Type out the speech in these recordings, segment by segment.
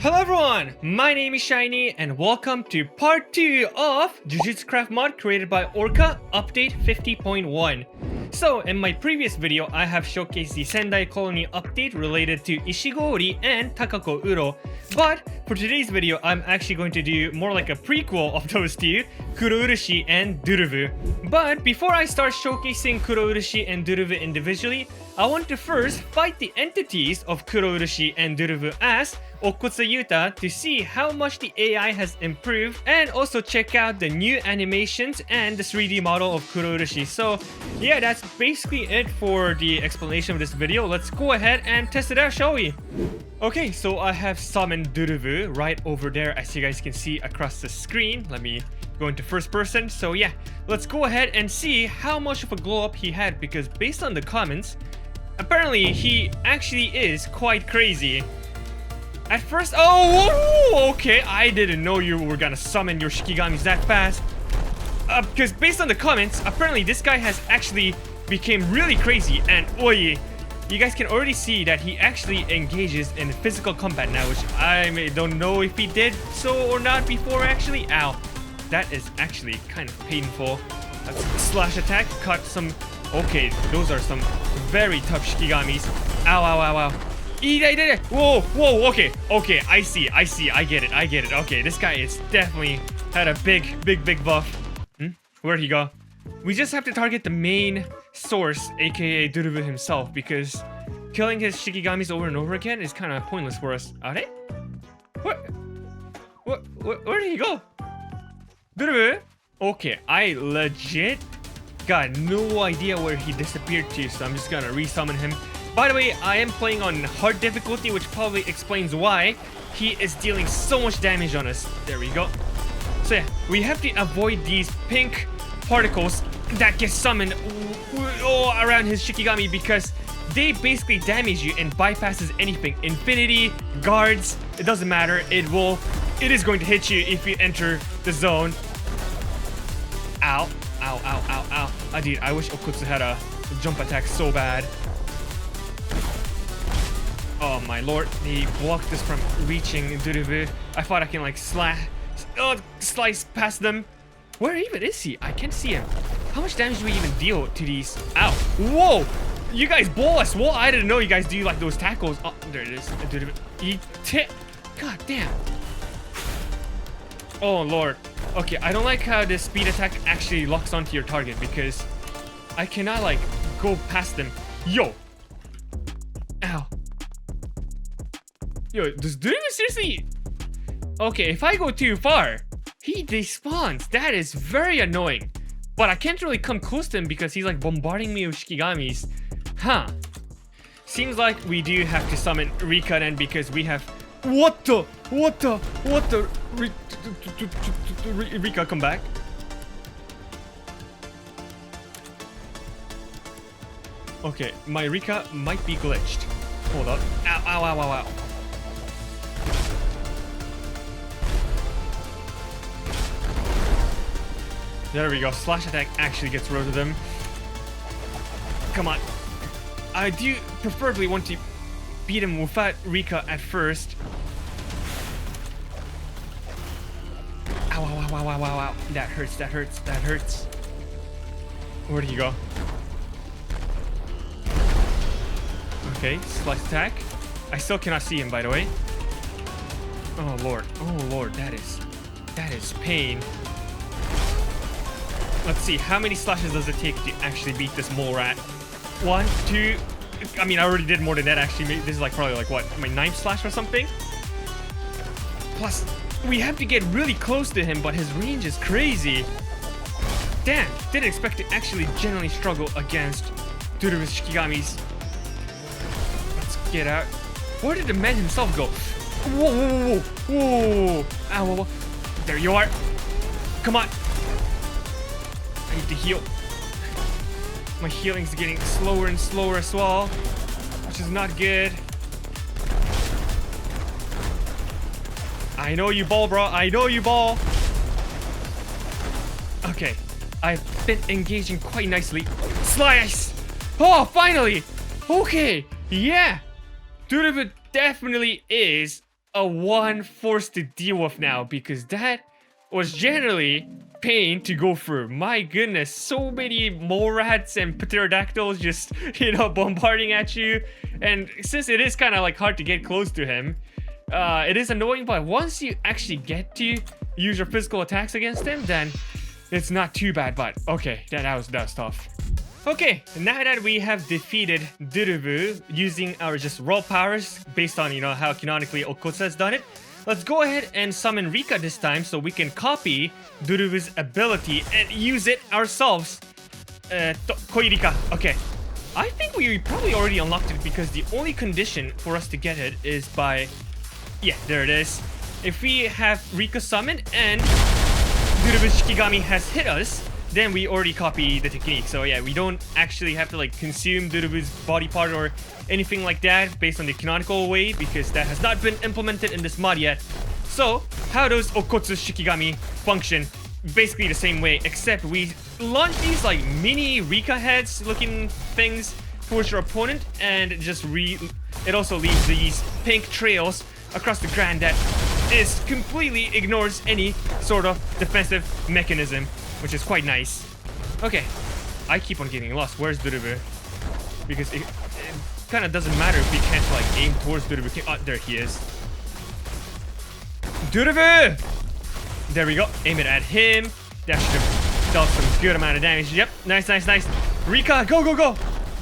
Hello everyone, my name is Shiny and welcome to part 2 of Jujutsu Craft Mod created by Orca update 50.1. So in my previous video I have showcased the Sendai Colony update related to Ishigori and Takako Uro, but for today's video I'm actually going to do more like a prequel of those two, Kurourushi and Dhruv. But before I start showcasing Kurourushi and Dhruv individually, I want to first fight the entities of Kurourushi and Dhruv as Okkotsu Yuta to see how much the AI has improved, and also check out the new animations and the 3D model of Kurourushi. So yeah, that's basically it for the explanation of this video. Let's go ahead and test it out, shall we? Okay, so I have summoned Dhruv right over there, as you guys can see across the screen. Let me go into first person. So yeah, let's go ahead and see how much of a glow up he had, because based on the comments, apparently he actually is quite crazy. At first, okay, I didn't know you were gonna summon your Shikigamis that fast. Because based on the comments, apparently this guy has actually became really crazy, and you guys can already see that he actually engages in physical combat now, which I don't know if he did so or not before actually. Ow, that is actually kind of painful. That's slash attack, cut some. Okay, those are some very tough Shikigamis. Ow, ow, ow, ow. Whoa, okay, I see, I get it. Okay, this guy is definitely had a big buff. Where'd he go? We just have to target the main source, aka Dhruv himself, because killing his Shikigamis over and over again is kind of pointless for us. Are they? Where did he go? Dhruv? Okay, I legit got no idea where he disappeared to, so I'm just gonna resummon him. By the way, I am playing on hard difficulty, which probably explains why he is dealing so much damage on us. There we go. So yeah, we have to avoid these pink particles that get summoned around his Shikigami, because they basically damage you and bypasses anything. Infinity, guards, it doesn't matter. It is going to hit you if you enter the zone. Ow, ow, ow, ow, ow. Dude, I wish Okkotsu had a jump attack so bad. Oh my lord, he blocked us from reaching Dhruv. I thought I can like slice past them. Where even is he? I can't see him. How much damage do we even deal to these? Ow. Whoa! You guys blow us. Well, I didn't know you guys do like those tackles. Oh, there it is. God damn. Oh lord. Okay, I don't like how the speed attack actually locks onto your target, because I cannot like go past them. Yo. Ow. Yo, does Dhruv seriously? Okay, if I go too far, he despawns. That is very annoying. But I can't really come close to him because he's like bombarding me with Shikigamis. Huh. Seems like we do have to summon Rika then, because we have... What the? Rika, come back. Okay, my Rika might be glitched. Hold up. Ow, ow, ow, ow, ow. There we go. Slash attack actually gets rid of them. Come on. I do preferably want to beat him without Rika at first. Ow, ow, ow, ow, ow, ow. That hurts. Where did he go? Okay, slice attack. I still cannot see him, by the way. Oh lord, that is pain. Let's see, how many slashes does it take to actually beat this mole rat? 1, 2... I mean, I already did more than that, actually. This is like probably like, what, my 9th slash or something? Plus, we have to get really close to him, but his range is crazy. Damn, didn't expect to actually generally struggle against Dhruv Shikigamis. Let's get out. Where did the man himself go? Whoa. Ow, there you are. Come on. I need to heal. My healing's getting slower and slower as well, which is not good. I know you ball, bro. I know you ball. Okay. I've been engaging quite nicely. Slice! Oh, finally! Okay. Yeah. Dhruv definitely is a one forced to deal with now, because that was generally pain to go through. My goodness, so many mole rats and pterodactyls just, bombarding at you. And since it is kind of like hard to get close to him, it is annoying, but once you actually get to use your physical attacks against him, then it's not too bad. But okay, that was tough. Okay, now that we have defeated Dhruv using our just raw powers based on, how canonically Okkotsu has done it, let's go ahead and summon Rika this time so we can copy Dhruvu's ability and use it ourselves. Koi Rika. Okay. I think we probably already unlocked it because the only condition for us to get it is by... Yeah, there it is. If we have Rika summoned and Dhruvu's Shikigami has hit us, then we already copy the technique. So yeah, we don't actually have to consume Dhruvu's body part or anything like that based on the canonical way, because that has not been implemented in this mod yet. So how does Okkotsu Shikigami function? Basically the same way, except we launch these mini Rika heads looking things towards your opponent, and it also leaves these pink trails across the ground that completely ignores any sort of defensive mechanism, which is quite nice. Okay, I keep on getting lost. Where's Dhruv? Because it kind of doesn't matter if we can't aim towards Dhruv. Oh, there he is. Dhruv! There we go. Aim it at him. That should have dealt some good amount of damage. Yep, nice. Rika, go!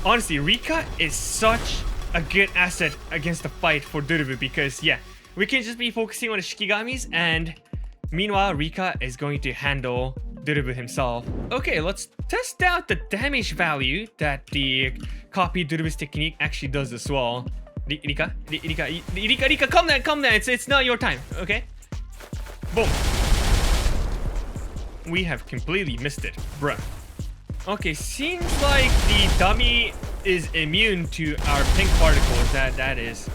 Honestly, Rika is such a good asset against the fight for Dhruv, because yeah, we can just be focusing on the Shikigamis, and meanwhile Rika is going to handle Dhruv himself. Okay, let's test out the damage value that the copy Dhruvu's technique actually does as well. Rika, calm down. It's not your time, okay? Boom. We have completely missed it, bruh. Okay, seems like the dummy is immune to our pink particles. That is,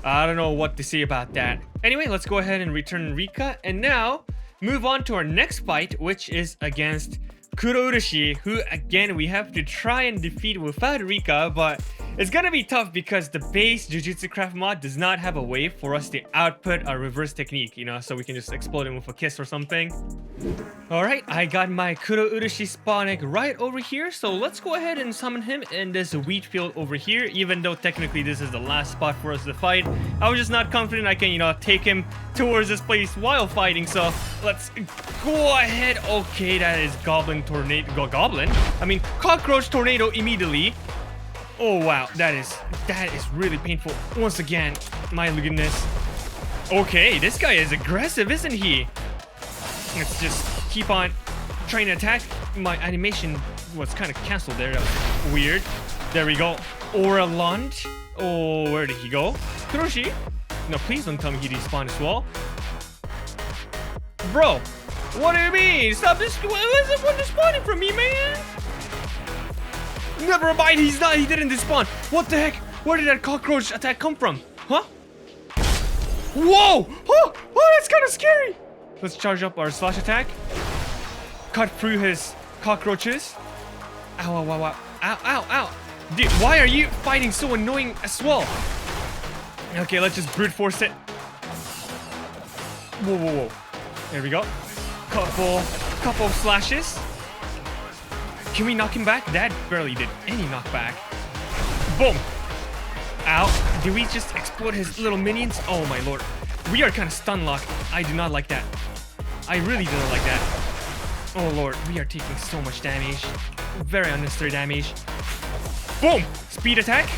I don't know what to say about that. Anyway, let's go ahead and return Rika, and now move on to our next fight, which is against Kurourushi, who again we have to try and defeat without Rika, but it's gonna be tough because the base Jujutsu Craft mod does not have a way for us to output a reverse technique, so we can just explode him with a kiss or something. Alright, I got my Kurourushi spawn egg right over here, so let's go ahead and summon him in this wheat field over here, even though technically this is the last spot for us to fight. I was just not confident I can, take him towards this place while fighting, so let's go ahead. Okay, that is cockroach tornado immediately. Oh wow, that is really painful. Once again, my goodness. Okay, this guy is aggressive, isn't he? Let's just keep on trying to attack. My animation was kind of canceled there. That was weird. There we go. Aura Lund. Oh, where did he go? Kurourushi? No, please don't tell me he despawned as well. Bro, what do you mean? Stop this. What is spawning from me, man? Never mind, he didn't despawn. What the heck? Where did that cockroach attack come from? Huh? Whoa! Oh, that's kind of scary. Let's charge up our slash attack. Cut through his cockroaches. Ow. Dude, why are you fighting so annoying as well? Okay, let's just brute force it. Whoa. There we go. Couple of slashes. Can we knock him back? That barely did any knockback. Boom. Ow. Did we just explode his little minions? Oh my lord. We are kind of stun locked. I do not like that. I really do not like that. Oh lord, we are taking so much damage. Very unnecessary damage. Boom. Speed attack.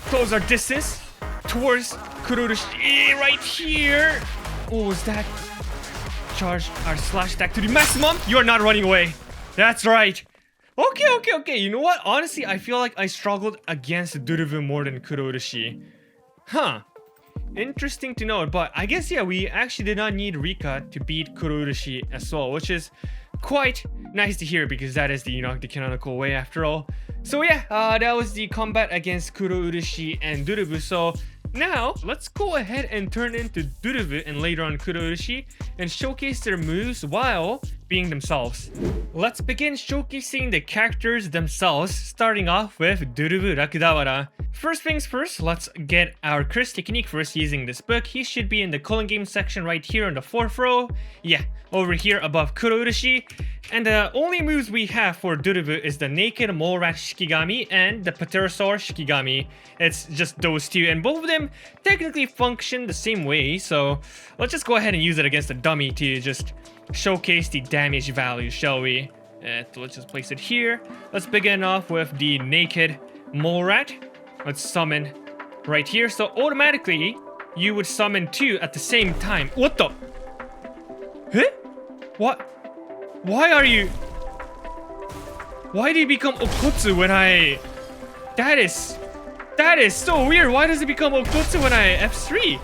Close our distance towards Kurourushi right here. What was that? Charge our slash attack to the maximum. You are not running away. That's right. Okay. You know what? Honestly, I feel like I struggled against Dhruv more than Kurourushi. Huh. Interesting to note, but I guess, yeah, we actually did not need Rika to beat Kurourushi as well, which is quite nice to hear because that is the, the canonical way after all. So yeah, that was the combat against Kurourushi and Dhruv. So Now, let's go ahead and turn into Dhruv and later on Kurourushi and showcase their moves while being themselves. Let's begin showcasing the characters themselves, starting off with Dhruv Lakdawalla. First things first, let's get our curse technique first using this book. He should be in the Culling Game section right here on the 4th row. Yeah, over here above Kurourushi. And the only moves we have for Dhruv is the Naked Mole Rat Shikigami and the Pterosaur Shikigami. It's just those two, and both of them technically function the same way, so let's just go ahead and use it against the dummy to just showcase the damage value, shall we? Let's just place it here. Let's begin off with the Naked Mole Rat. Let's summon right here, so automatically you would summon two at the same time. What the? Huh? What? Why are you... Why do you become Okkotsu when I... That is so weird. Why does it become Okkotsu when I F3?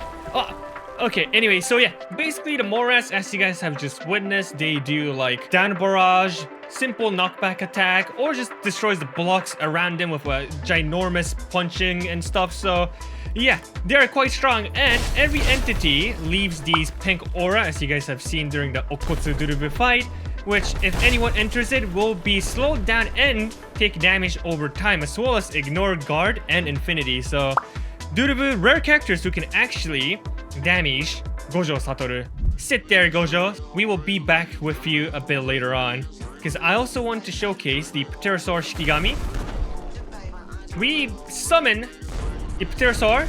Okay, anyway, so yeah, basically the mole rats, as you guys have just witnessed, they do like down barrage, simple knockback attack, or just destroys the blocks around them with a ginormous punching and stuff. So yeah, they're quite strong, and every entity leaves these pink aura, as you guys have seen during the Okkotsu Dhruv fight, which if anyone enters it will be slowed down and take damage over time, as well as ignore guard and infinity. So Dhruv, rare characters who can actually damage Gojo Satoru. Sit there, Gojo. We will be back with you a bit later on, because I also want to showcase the Pterosaur Shikigami. We summon the Pterosaur,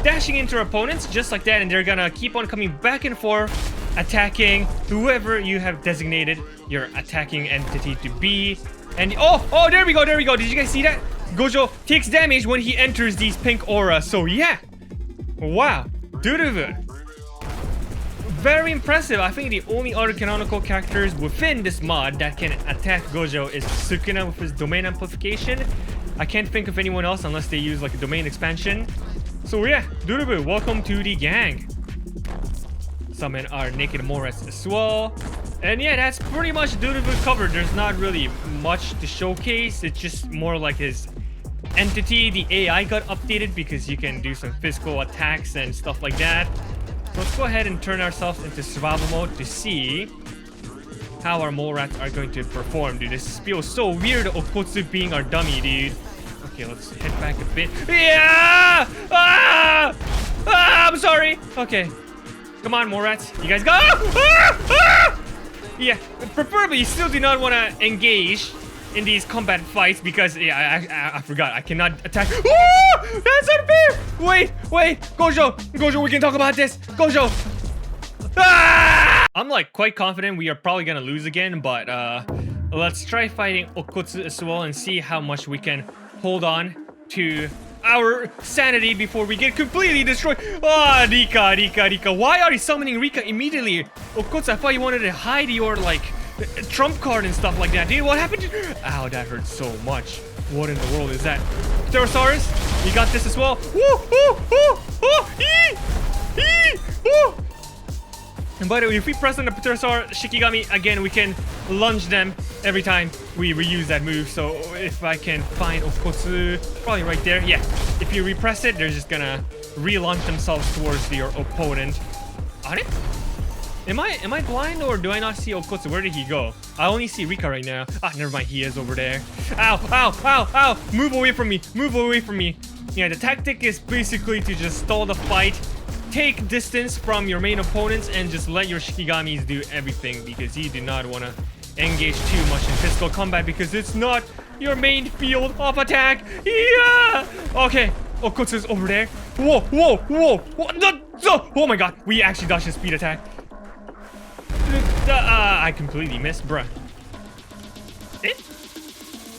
dashing into our opponents just like that, and they're gonna keep on coming back and forth, attacking whoever you have designated your attacking entity to be. And oh, there we go. Did you guys see that? Gojo takes damage when he enters these pink aura. So yeah, wow, Dhruv, very impressive. I think the only other canonical characters within this mod that can attack Gojo is Sukuna with his domain amplification. I can't think of anyone else unless they use like a domain expansion. So yeah, Dhruv, welcome to the gang. Summon our Naked Mole Rats as well. And yeah, that's pretty much Dhruv covered. There's not really much to showcase. It's just more like his entity. The AI got updated because you can do some physical attacks and stuff like that. So let's go ahead and turn ourselves into survival mode to see how our mole rats are going to perform, dude. This feels so weird, Okkotsu being our dummy, dude. Okay, let's head back a bit. Yeah! I'm sorry. Okay. Come on, mole rats. You guys go! Yeah, preferably you still do not want to engage in these combat fights because yeah, I forgot I cannot attack. Oh, that's unfair. Wait, Gojo, we can talk about this. Gojo. I'm like quite confident we are probably gonna lose again, but let's try fighting Okkotsu as well and see how much we can hold on to our sanity before we get completely destroyed. Rika. Why are you summoning Rika immediately? Okkotsu, I thought you wanted to hide your like trump card and stuff like that. Dude, what happened to... Ow, that hurts so much. What in the world is that? Pterosaurus, you got this as well. And by the way, if we press on the Pterosaur Shikigami again, we can lunge them every time we reuse that move. So if I can find Okkotsu, probably right there. Yeah, if you repress it, they're just gonna relaunch themselves towards your opponent. Are they? Am I blind or do I not see Okkotsu? Where did he go? I only see Rika right now. Never mind, he is over there. Ow. Move away from me. Yeah, the tactic is basically to just stall the fight, take distance from your main opponents, and just let your Shikigamis do everything, because you do not want to engage too much in physical combat because it's not your main field of attack. Yeah! Okay, Okkotsu's over there. Whoa. Oh my god, we actually dodged his speed attack. I completely missed, bruh.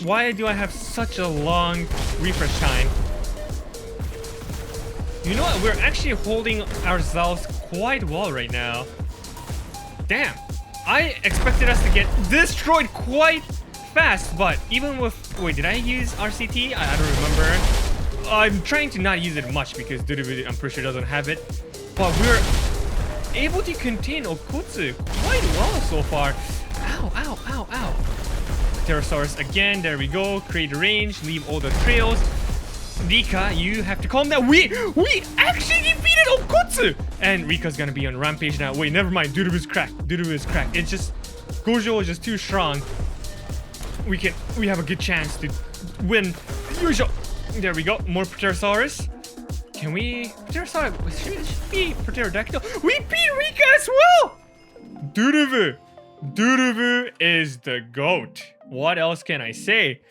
Why do I have such a long refresh time? You know what? We're actually holding ourselves quite well right now. Damn. I expected us to get destroyed quite fast, but even with... Wait, did I use RCT? I don't remember. I'm trying to not use it much because Dhruv, I'm pretty sure, doesn't have it. But we're able to contain Okkotsu quite well so far. Ow. Pterosaurus again. There we go. Create range. Leave all the trails. Rika, you have to calm down. We actually defeated Okkotsu! And Rika's gonna be on rampage now. Wait, never mind. Dhruv is cracked. Dhruv is cracked. It's just Gojo is just too strong. We have a good chance to win. Usual. There we go. More Pterosaurus. Can we? Pterosaurus should be pterodactyl. We beat Rika as well. Dhruv is the GOAT. What else can I say?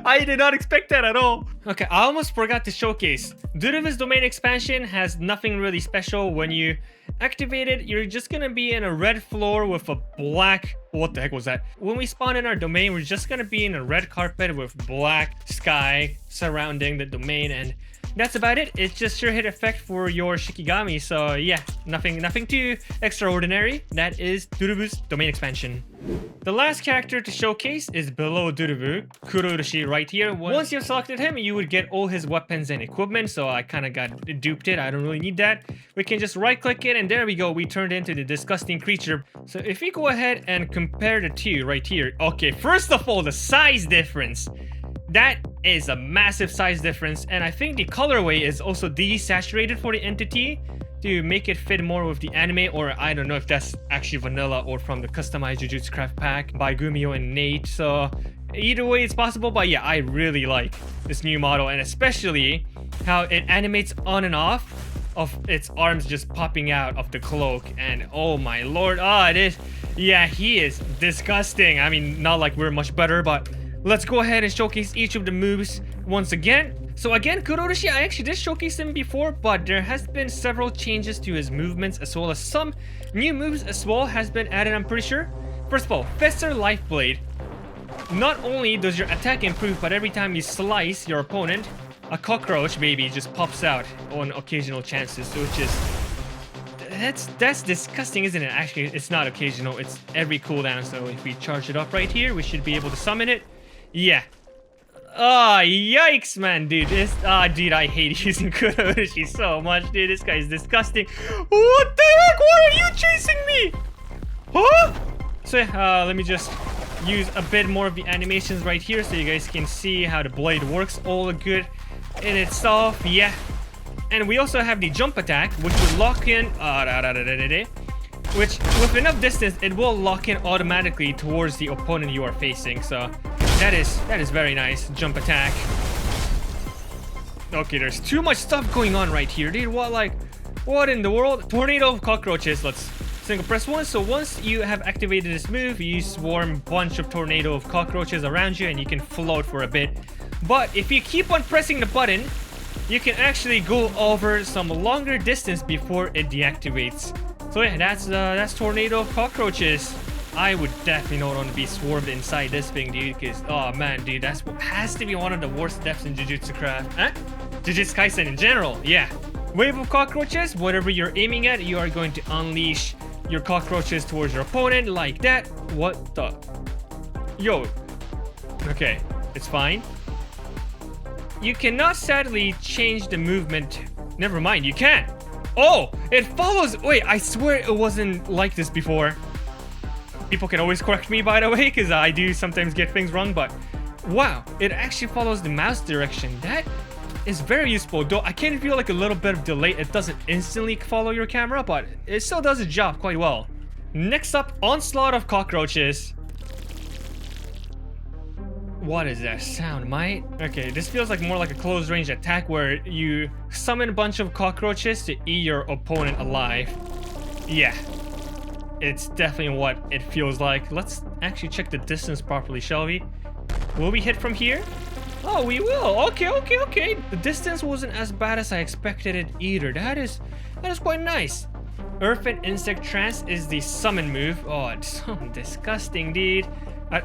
I did not expect that at all. Okay, I almost forgot to showcase. Dhruva's domain expansion has nothing really special. When you activate it, you're just gonna be in a red floor with a black... What the heck was that? When we spawn in our domain, we're just gonna be in a red carpet with black sky surrounding the domain, and that's about it. It's just sure hit effect for your Shikigami. So yeah, nothing too extraordinary. That is Dhruva's domain expansion. The last character to showcase is below Dhruv, Kurourushi right here. Once you've selected him, you would get all his weapons and equipment. So I kind of got duped it. I don't really need that. We can just right click it and there we go. We turned into the disgusting creature. So if we go ahead and compare the two right here. Okay, first of all, the size difference. That is a massive size difference, and I think the colorway is also desaturated for the entity to make it fit more with the anime, or I don't know if that's actually vanilla or from the customized Jujutsu Craft pack by Ghumio and Nate. So either way it's possible, but yeah, I really like this new model, and especially how it animates on and off of its arms just popping out of the cloak. And oh my lord, it is, yeah, he is disgusting. I mean, not like we're much better, but let's go ahead and showcase each of the moves once again. So again, Kurourushi, I actually did showcase him before, but there has been several changes to his movements as well as some new moves as well has been added, I'm pretty sure. First of all, Fester Life Blade. Not only does your attack improve, but every time you slice your opponent, a cockroach baby just pops out on occasional chances, which is... That's disgusting, isn't it? Actually, it's not occasional, it's every cooldown. So if we charge it up right here, we should be able to summon it. Yeah. Yikes, man, dude. Dude, I hate using Kurourushi so much, dude. This guy is disgusting. What the heck? Why are you chasing me? Huh? So, let me just use a bit more of the animations right here so you guys can see how the blade works all good in itself. Yeah. And we also have the jump attack, which will lock in, which with enough distance, it will lock in automatically towards the opponent you are facing. So that is very nice. Jump attack. Okay, there's too much stuff going on right here, dude. What in the world? Tornado of cockroaches. Let's single press one. So once you have activated this move, you swarm a bunch of tornado of cockroaches around you and you can float for a bit. But if you keep on pressing the button, you can actually go over some longer distance before it deactivates. So yeah, that's tornado of cockroaches. I would definitely not want to be swarmed inside this thing, dude, because, oh man, dude, that's what has to be one of the worst deaths in Jujutsu Craft. Jujutsu Kaisen in general, yeah. Wave of cockroaches, whatever you're aiming at, you are going to unleash your cockroaches towards your opponent like that. What the? Yo. Okay, it's fine. You cannot sadly change the movement. Never mind, you can. Oh, it follows. Wait, I swear it wasn't like this before. People can always correct me, by the way, because I do sometimes get things wrong, but wow, it actually follows the mouse direction. That is very useful, though I can feel like a little bit of delay. It doesn't instantly follow your camera, but it still does its job quite well. Next up, onslaught of cockroaches. What is that sound, mate? Okay, this feels like more like a close range attack where you summon a bunch of cockroaches to eat your opponent alive. Yeah. It's definitely what it feels like. Let's actually check the distance properly, shall we? Will we hit from here? Oh, we will. Okay. The distance wasn't as bad as I expected it either. That is quite nice. Earth and Insect Trance is the summon move. Oh, it's so disgusting, dude.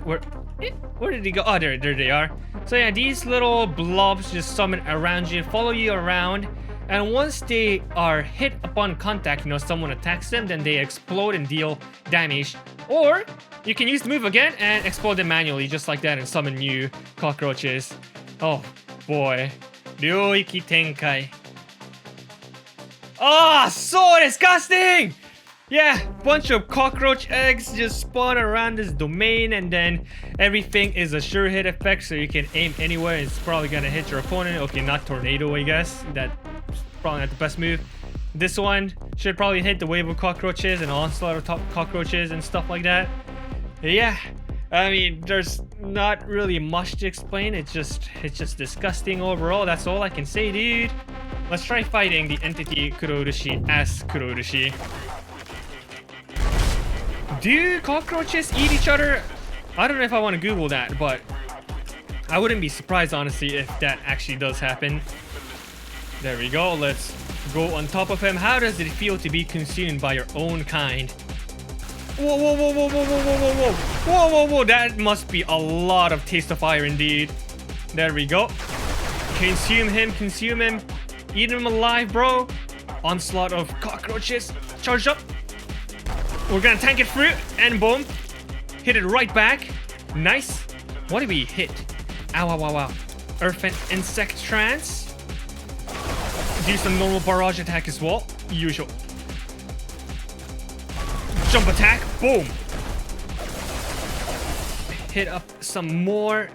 Where did he go? Oh, there they are. So yeah, these little blobs just summon around you, follow you around. And once they are hit upon contact, someone attacks them, then they explode and deal damage. Or you can use the move again and explode them manually, just like that, and summon new cockroaches. Oh boy. Ryoiki Tenkai. Ah, so disgusting! Yeah, bunch of cockroach eggs just spawn around this domain, and then Everything is a sure hit effect, so you can aim anywhere. It's probably gonna hit your opponent. Okay, not tornado, I guess. That's probably not the best move. This one should probably hit the wave of cockroaches and onslaught of cockroaches and stuff like that. Yeah, I mean, there's not really much to explain. It's just disgusting overall. That's all I can say, dude. Let's try fighting the entity Kurourushi as Kurourushi. Do cockroaches eat each other? I don't know if I want to Google that, but I wouldn't be surprised, honestly, if that actually does happen. There we go. Let's go on top of him. How does it feel to be consumed by your own kind? Whoa, whoa, whoa, whoa, whoa, whoa, whoa, whoa, whoa. Whoa, whoa, whoa. That must be a lot of taste of fire indeed. There we go. Consume him, consume him. Eat him alive, bro. Onslaught of cockroaches. Charge up. We're gonna tank it through, and boom. Hit it right back. Nice. What did we hit? Ow, ow, ow, ow. Earth and insect trance. Do some normal barrage attack as well. Usual. Jump attack. Boom. Hit up some more.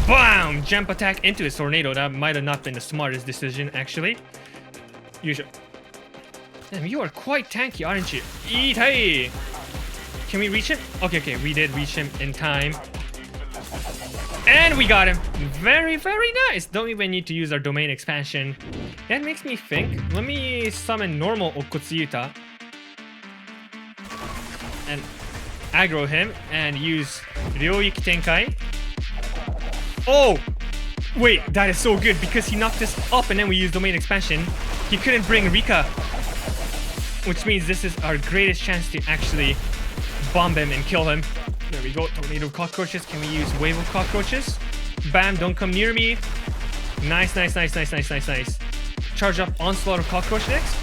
Bam! Jump attack into his tornado. That might have not been the smartest decision, actually. Usual. Damn, you are quite tanky, aren't you? Eat, hey! Can we reach him? Okay, we did reach him in time. And we got him. Very, very nice. Don't even need to use our domain expansion. That makes me think. Let me summon normal Okkotsu Yuta. And aggro him and use Ryoiki Tenkai. Oh! Wait, that is so good because he knocked us up and then we used domain expansion. He couldn't bring Rika. Which means this is our greatest chance to actually bomb him and kill him. There we go. Tornado cockroaches. Can we use wave of cockroaches? Bam, don't come near me. Nice, nice, nice, nice, nice, nice, nice. Charge up onslaught of cockroach next.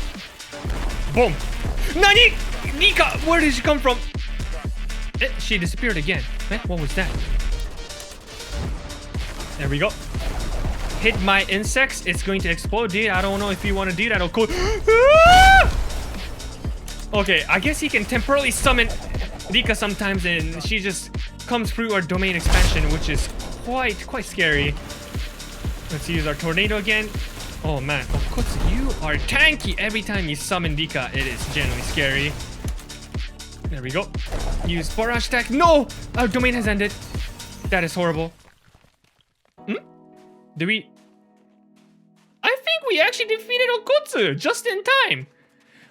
Boom. Nani? Nika, where did she come from? She disappeared again. What was that? There we go. Hit my insects. It's going to explode, dude. I don't know if you want to do that. Okay, I guess he can temporarily summon Rika sometimes, and she just comes through our domain expansion, which is quite scary. Let's use our tornado again. Oh man, Okkotsu, you are tanky every time you summon Rika. It is genuinely scary. There we go. Use barrage attack. No! Our domain has ended. That is horrible. Did we? I think we actually defeated Okkotsu just in time.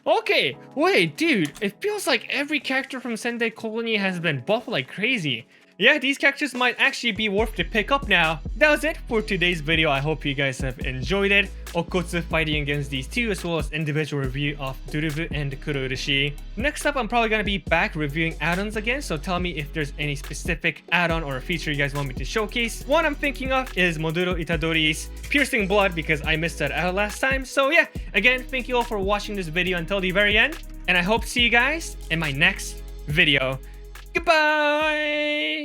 Okay, wait, dude, it feels like every character from Sendai Colony has been buffed like crazy. Yeah, these characters might actually be worth to pick up now. That was it for today's video. I hope you guys have enjoyed it. Okkotsu fighting against these two, as well as individual review of Dhruv and Kurourushi. Next up, I'm probably gonna be back reviewing add-ons again, so tell me if there's any specific add-on or a feature you guys want me to showcase. One I'm thinking of is Moduro Itadori's Piercing Blood, because I missed that out last time. So yeah, again, thank you all for watching this video until the very end, and I hope to see you guys in my next video. Goodbye!